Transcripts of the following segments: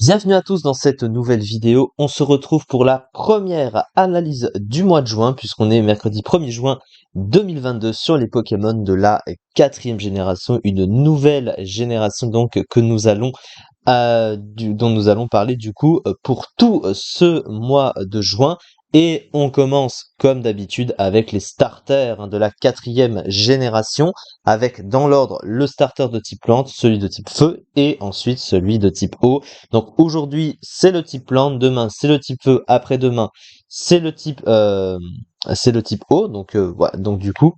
Bienvenue à tous dans cette nouvelle vidéo. On se retrouve pour la première analyse du mois de juin, puisqu'on est mercredi 1er juin 2022 sur les Pokémon de la 4e génération, une nouvelle génération donc que nous allons dont nous allons parler du coup pour tout ce mois de juin. Et on commence comme d'habitude avec les starters de la 4e génération, avec dans l'ordre le starter de type plante, celui de type feu et ensuite celui de type eau. Donc aujourd'hui c'est le type plante, demain c'est le type feu, après-demain c'est le type eau. Donc voilà, donc du coup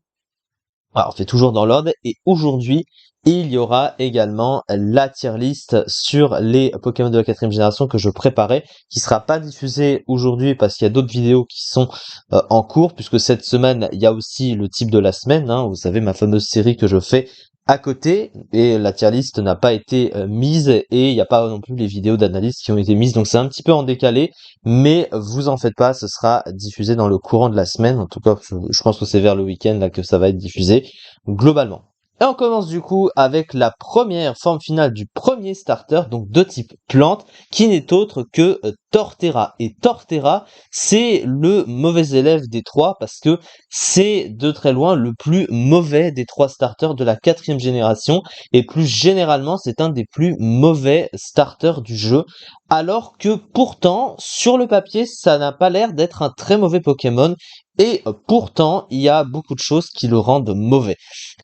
voilà, on fait toujours dans l'ordre. Et aujourd'hui, il y aura également la tier list sur les Pokémon de la 4e génération que je préparais, qui sera pas diffusée aujourd'hui parce qu'il y a d'autres vidéos qui sont en cours, puisque cette semaine, il y a aussi le type de la semaine, hein, vous savez, ma fameuse série que je fais à côté, et la tier list n'a pas été mise, et il n'y a pas non plus les vidéos d'analyse qui ont été mises, donc c'est un petit peu en décalé, mais vous en faites pas, ce sera diffusé dans le courant de la semaine. En tout cas, je pense que c'est vers le week-end là que ça va être diffusé globalement. Et on commence du coup avec la première forme finale du premier starter, donc de type plante, qui n'est autre que Torterra. Et Torterra, c'est le mauvais élève des trois, parce que c'est de très loin le plus mauvais des trois starters de la 4e génération, et plus généralement, c'est un des plus mauvais starters du jeu, alors que pourtant, sur le papier, ça n'a pas l'air d'être un très mauvais Pokémon, et pourtant, il y a beaucoup de choses qui le rendent mauvais.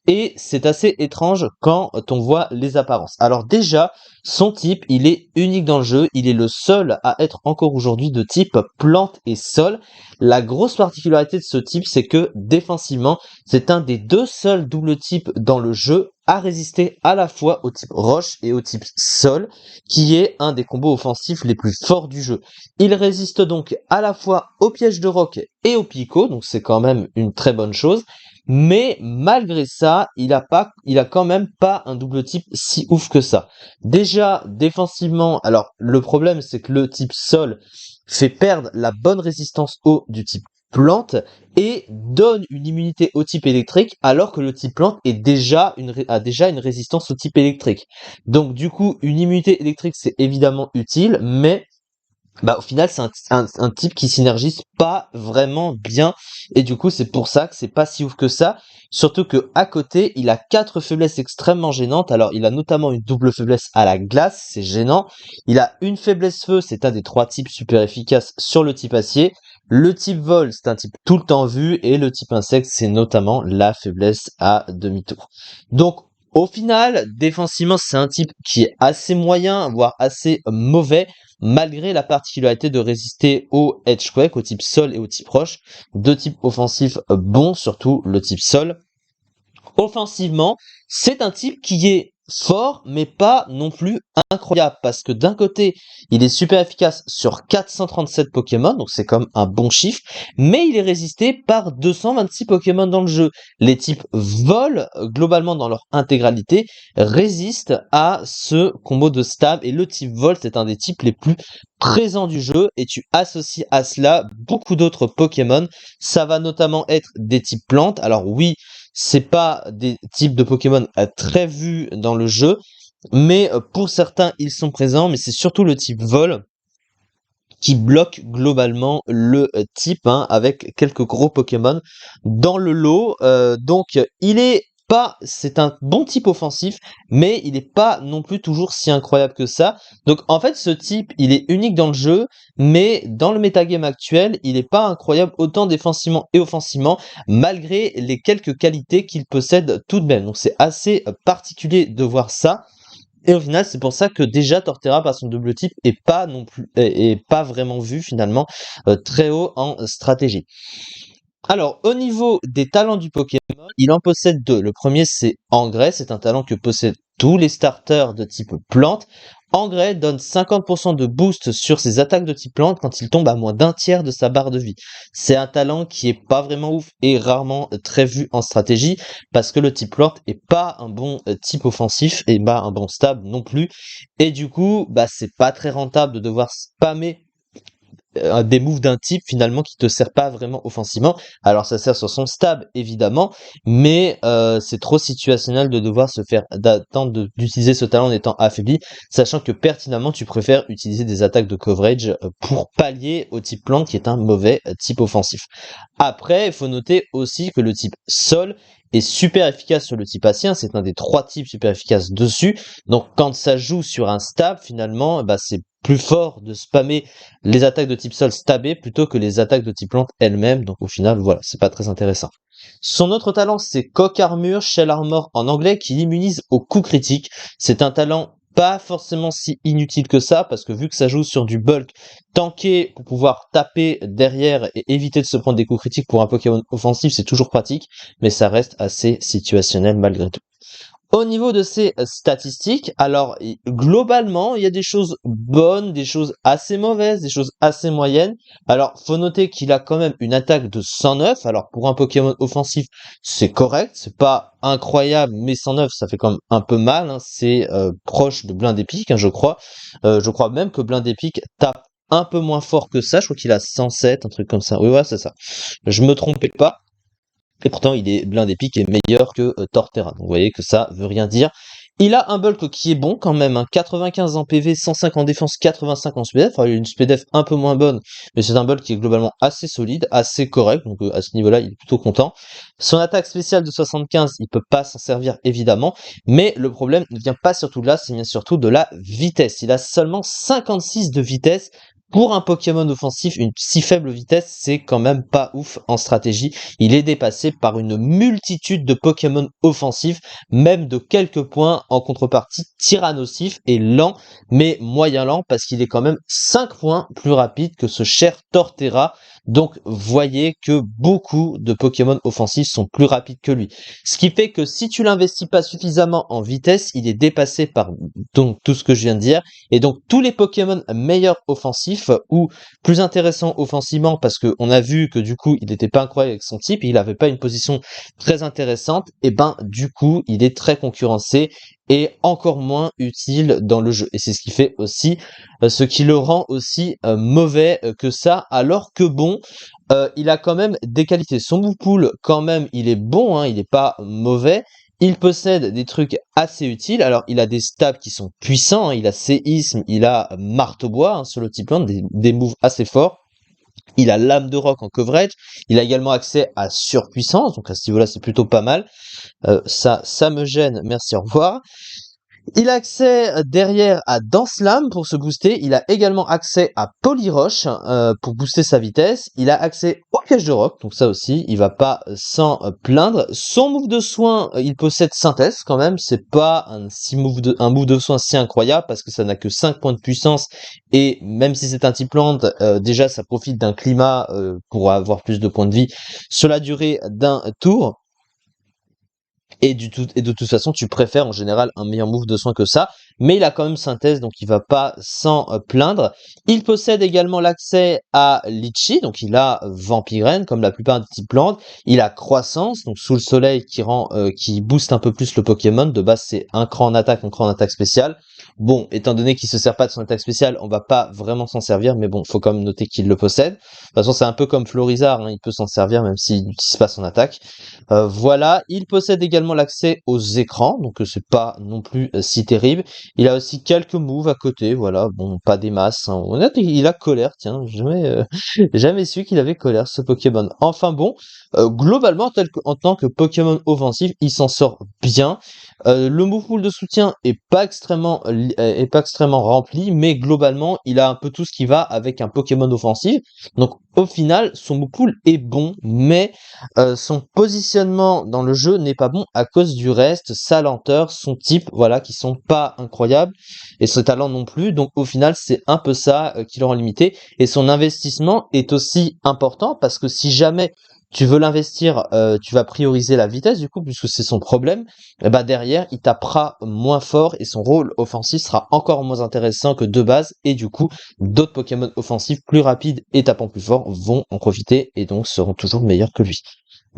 Et c'est assez étrange quand on voit les apparences. Alors déjà, son type, il est unique dans le jeu, il est le seul à être encore aujourd'hui de type plante et sol. La grosse particularité de ce type, c'est que défensivement, c'est un des deux seuls double types dans le jeu à résister à la fois au type roche et au type sol, qui est un des combos offensifs les plus forts du jeu. Il résiste donc à la fois au piège de roc et au pico, donc c'est quand même une très bonne chose. Mais malgré ça, il a quand même pas un double type si ouf que ça. Déjà, défensivement, alors le problème c'est que le type sol fait perdre la bonne résistance eau du type plante et donne une immunité au type électrique, alors que le type plante a déjà une résistance au type électrique. Donc du coup, une immunité électrique c'est évidemment utile, mais au final, c'est un type qui synergise pas vraiment bien, et du coup, c'est pour ça que c'est pas si ouf que ça. Surtout que à côté, il a 4 faiblesses extrêmement gênantes. Alors, il a notamment une double faiblesse à la glace, c'est gênant. Il a une faiblesse feu, c'est un des 3 types super efficaces sur le type acier. Le type vol, c'est un type tout le temps vu, et le type insecte, c'est notamment la faiblesse à demi-tour. Donc, au final, défensivement, c'est un type qui est assez moyen, voire assez mauvais, malgré la particularité de résister au Edgequake, au type sol et au type roche, deux types offensifs bons, surtout le type sol. Offensivement, c'est un type qui est fort, mais pas non plus incroyable, parce que d'un côté, il est super efficace sur 437 Pokémon, donc c'est comme un bon chiffre, mais il est résisté par 226 Pokémon dans le jeu. Les types vol, globalement dans leur intégralité, résistent à ce combo de stab, et le type vol, c'est un des types les plus présents du jeu, et tu associes à cela beaucoup d'autres Pokémon. Ça va notamment être des types plantes. Alors oui, c'est pas des types de Pokémon très vus dans le jeu, mais pour certains ils sont présents, mais c'est surtout le type vol qui bloque globalement le type, hein, avec quelques gros Pokémon dans le lot. Donc il est pas, c'est un bon type offensif, mais il n'est pas non plus toujours si incroyable que ça. Donc en fait, ce type, il est unique dans le jeu, mais dans le metagame actuel, il n'est pas incroyable autant défensivement et offensivement, malgré les quelques qualités qu'il possède tout de même. Donc c'est assez particulier de voir ça. Et au final, c'est pour ça que déjà Torterra par son double type est pas non plus est pas vraiment vu finalement très haut en stratégie. Alors, au niveau des talents du Pokémon, il en possède deux. Le premier, c'est Engrais. C'est un talent que possèdent tous les starters de type plante. Engrais donne 50% de boost sur ses attaques de type plante quand il tombe à moins d'un tiers de sa barre de vie. C'est un talent qui est pas vraiment ouf et rarement très vu en stratégie, parce que le type plante est pas un bon type offensif et pas un bon stab non plus. Et du coup, c'est pas très rentable de devoir spammer des moves d'un type finalement qui te sert pas vraiment offensivement. Alors ça sert sur son stab évidemment, mais c'est trop situationnel de devoir d'attendre d'utiliser ce talent en étant affaibli, sachant que pertinemment tu préfères utiliser des attaques de coverage pour pallier au type plante qui est un mauvais type offensif. Après, il faut noter aussi que le type sol est super efficace sur le type acien, c'est un des 3 types super efficaces dessus. Donc quand ça joue sur un stab, finalement, bah, c'est plus fort de spammer les attaques de type sol stabées plutôt que les attaques de type plante elles-mêmes. Donc au final, voilà, c'est pas très intéressant. Son autre talent, c'est Coq Armure, Shell Armor en anglais, qui l'immunise aux coups critiques. C'est un talent pas forcément si inutile que ça, parce que vu que ça joue sur du bulk, tanker pour pouvoir taper derrière et éviter de se prendre des coups critiques pour un Pokémon offensif, c'est toujours pratique, mais ça reste assez situationnel malgré tout. Au niveau de ses statistiques, alors globalement, il y a des choses bonnes, des choses assez mauvaises, des choses assez moyennes. Alors, faut noter qu'il a quand même une attaque de 109. Alors, pour un Pokémon offensif, c'est correct, c'est pas incroyable, mais 109, ça fait quand même un peu mal, hein. C'est proche de Blindé Pique, hein, je crois. Je crois même que Blindé Pique tape un peu moins fort que ça. Je crois qu'il a 107, un truc comme ça. Oui, ouais, c'est ça. Je me trompais pas. Et pourtant, il est Blindé Pique est meilleur que Torterra. Donc, vous voyez que ça veut rien dire. Il a un bulk qui est bon quand même, hein, 95 en PV, 105 en défense, 85 en SPDF. Enfin, il a une SPDF un peu moins bonne, mais c'est un bulk qui est globalement assez solide, assez correct. Donc à ce niveau-là, il est plutôt content. Son attaque spéciale de 75, il peut pas s'en servir évidemment, mais le problème ne vient pas surtout de là, c'est bien surtout de la vitesse. Il a seulement 56 de vitesse. Pour un Pokémon offensif, une si faible vitesse, c'est quand même pas ouf en stratégie. Il est dépassé par une multitude de Pokémon offensifs, même de quelques points. En contrepartie, Tyrannosif est lent, mais moyen lent, parce qu'il est quand même 5 points plus rapide que ce cher Torterra. Donc, voyez que beaucoup de Pokémon offensifs sont plus rapides que lui. Ce qui fait que si tu l'investis pas suffisamment en vitesse, il est dépassé par donc tout ce que je viens de dire. Et donc, tous les Pokémon meilleurs offensifs ou plus intéressant offensivement parce qu'on a vu que du coup il n'était pas incroyable avec son type, il n'avait pas une position très intéressante, et ben du coup il est très concurrencé et encore moins utile dans le jeu. Et c'est ce qui fait aussi, ce qui le rend aussi mauvais que ça, alors que bon, il a quand même des qualités. Son move pool, quand même, il est bon, hein, il n'est pas mauvais. Il possède des trucs assez utiles. Alors, il a des stabs qui sont puissants, hein. Il a séisme, il a marteau-bois, hein, sur le type 1, des moves assez forts. Il a lame de roc en coverage. Il a également accès à surpuissance. Donc, à ce niveau-là, c'est plutôt pas mal. Ça me gêne. Merci, au revoir. Il a accès derrière à Danse Lame pour se booster. Il a également accès à Polyroche pour booster sa vitesse. Il a accès au piège de roc, donc ça aussi, il va pas s'en plaindre. Son move de soin, il possède synthèse quand même. C'est pas un move de soin si incroyable parce que ça n'a que 5 points de puissance. Et même si c'est un type plante, déjà ça profite d'un climat pour avoir plus de points de vie sur la durée d'un tour. Et de toute façon, tu préfères en général un meilleur move de soin que ça, mais il a quand même synthèse, donc il va pas s'en plaindre. Il possède également l'accès à Litchi, donc il a Vampirène, comme la plupart des types plantes. Il a Croissance, donc sous le soleil qui booste un peu plus le Pokémon. De base, c'est un cran en attaque, un cran en attaque spéciale. Bon, étant donné qu'il se sert pas de son attaque spéciale, on va pas vraiment s'en servir, mais bon, faut quand même noter qu'il le possède. De toute façon, c'est un peu comme Florizard, hein, il peut s'en servir même s'il n'utilise pas son attaque. Voilà, il possède également l'accès aux écrans, donc c'est pas non plus si terrible. Il a aussi quelques moves à côté, voilà, bon, pas des masses, hein. Il a colère, tiens, jamais su qu'il avait colère ce Pokémon. Enfin bon, globalement, en tant que Pokémon offensif, il s'en sort bien. Le move pool de soutien est pas extrêmement rempli, mais globalement, il a un peu tout ce qui va avec un Pokémon offensif. Donc au final, son move pool est bon, mais son positionnement dans le jeu n'est pas bon à cause du reste, sa lenteur, son type, voilà, qui sont pas incroyables, et ses talents non plus. Donc au final, c'est un peu ça qui le rend limité. Et son investissement est aussi important parce que si jamais tu veux l'investir, tu vas prioriser la vitesse du coup, puisque c'est son problème. Et bah derrière, il tapera moins fort et son rôle offensif sera encore moins intéressant que de base. Et du coup, d'autres Pokémon offensifs plus rapides et tapant plus fort vont en profiter et donc seront toujours meilleurs que lui.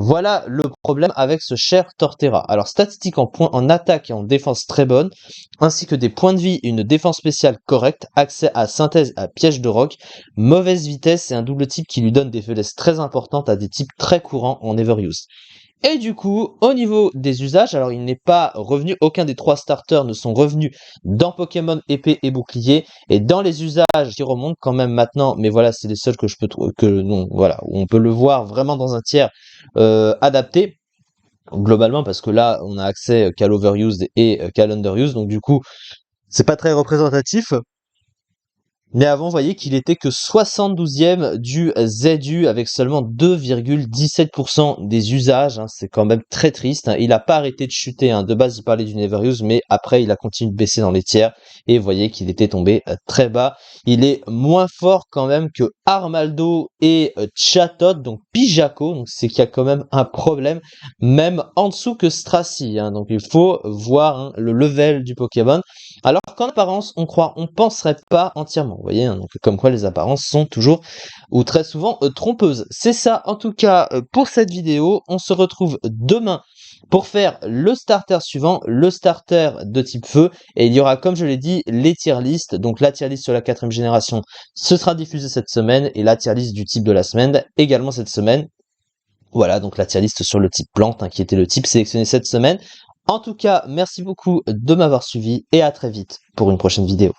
Voilà le problème avec ce cher Torterra. Alors, statistique en points en attaque et en défense très bonne, ainsi que des points de vie et une défense spéciale correcte, accès à synthèse à piège de roc, mauvaise vitesse et un double type qui lui donne des faiblesses très importantes à des types très courants en Everuse. Et du coup, au niveau des usages, alors il n'est pas revenu, aucun des 3 starters ne sont revenus dans Pokémon épée et bouclier, et dans les usages qui remontent quand même maintenant, mais voilà, c'est les seuls que je peux trouver, que non, voilà, où on peut le voir vraiment dans un tiers adapté, globalement, parce que là, on a accès qu'à l'overused et qu'à l'underused, donc du coup, c'est pas très représentatif. Mais avant, vous voyez qu'il était que 72e du ZU avec seulement 2,17% des usages. Hein, c'est quand même très triste. Hein. Il n'a pas arrêté de chuter. Hein. De base, il parlait du Neveruse, mais après, il a continué de baisser dans les tiers. Et vous voyez qu'il était tombé très bas. Il est moins fort quand même que Armaldo et Chatot, donc Pijako. Donc c'est qu'il y a quand même un problème, même en dessous que Stracy. Hein. Donc il faut voir hein, le level du Pokémon. Alors qu'en apparence, on penserait pas entièrement, vous voyez, hein, donc comme quoi les apparences sont toujours ou très souvent trompeuses. C'est ça en tout cas pour cette vidéo. On se retrouve demain pour faire le starter suivant, le starter de type feu, et il y aura, comme je l'ai dit, les tier list. Donc la tier list sur la 4ème génération, ce sera diffusé cette semaine, et la tier list du type de la semaine également cette semaine. Voilà, donc la tier list sur le type plante, hein, qui était le type sélectionné cette semaine. En tout cas, merci beaucoup de m'avoir suivi et à très vite pour une prochaine vidéo.